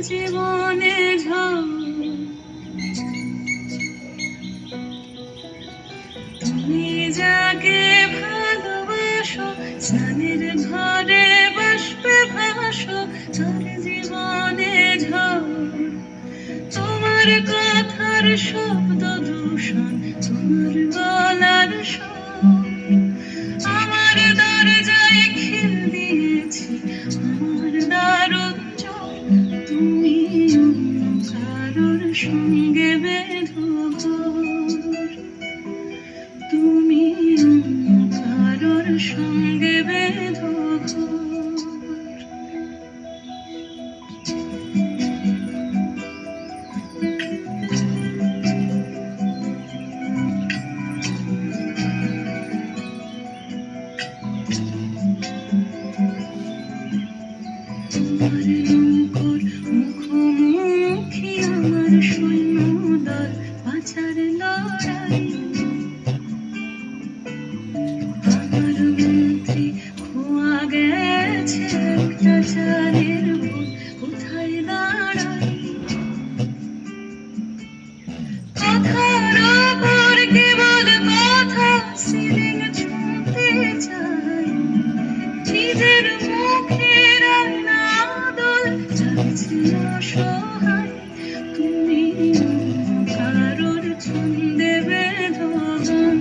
জীবনে ঝড় তুমি যাকে ভালোবাসো স্নানের ঘরে বাষ্পে ভাসো তার জীবনে ঝড় তোমার কথার শব্দ দূষণ তোমার গলার স্বর আমার দরজায় খিল দিয়েছি আমার দারুণ জ্বর তুমি অন্য কারোর সঙ্গে বেঁধো ঘর তুমি অন্য কারোর সঙ্গে বেঁধো ঘর তোমার নৌকোর মুখোমুখি আমার সৈন্যদল বাঁচার লড়াই আমার মন্ত্রী খোয়া গেছে একটা চালের ভোট কোথায় দাঁড়াই কথার ওপর কেবল কথা সিলিং ছুঁতে চাই নিজের মুখের আদল যাচ্ছে অসহায় তুমি অন্য কারোর ছন্দে বেঁধো গান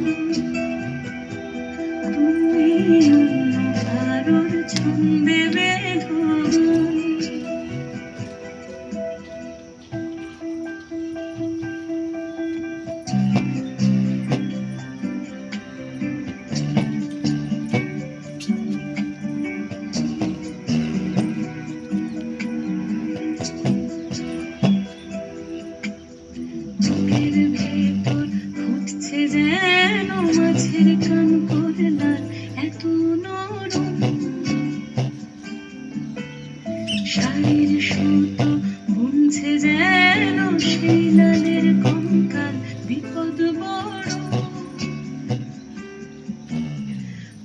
তুমি অন্য কারোর ছন্দে বেঁধো গান বুকের ভেতর ফুটছে যেন মাছের কান করলার এত নরম শাড়ির সুতো বুনছে যেন সেই লালের কঙ্কাল বিপদ বড়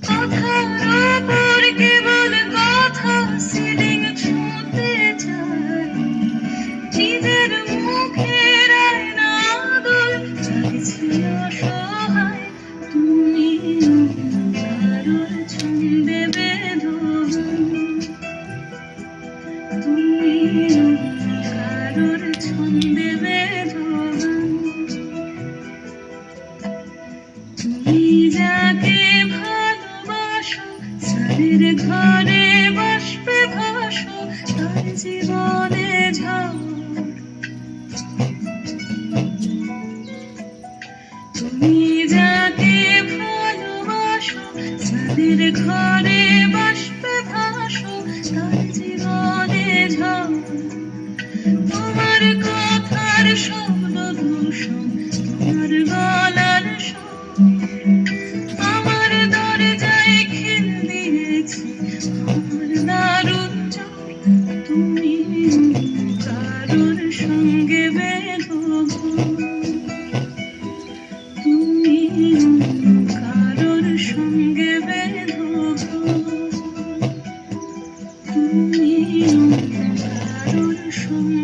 কথার ওপর কেবল কথা সিলিং ছুঁতে চাই নিজের মুখের আদল যাচ্ছে অসহায় তুমি অন্য কারোর ছন্দে বেঁধো গান তুমি অন্য কারোর ছন্দে বেঁধো গান তুমি যাকে ভালোবাসো স্নানের ঘরে বাষ্পে ভাসো তার জীবনে ঝড় তুমি যাকে ভালোবাসো স্নানের ঘরে বাষ্পে ভাসো তার জীবনে ঝড় তোমার কথার শব্দ দূষণ তোমার গলার স্বর আমার দরজায় খিল দিয়েছি আমার দারুণ জ্বর তুমি অন্য কারোর সঙ্গে বেঁধো ঘর তুমি অন্য কারোর সঙ্গে বেঁধো ঘর তুমি অন্য কারোর সঙ্গে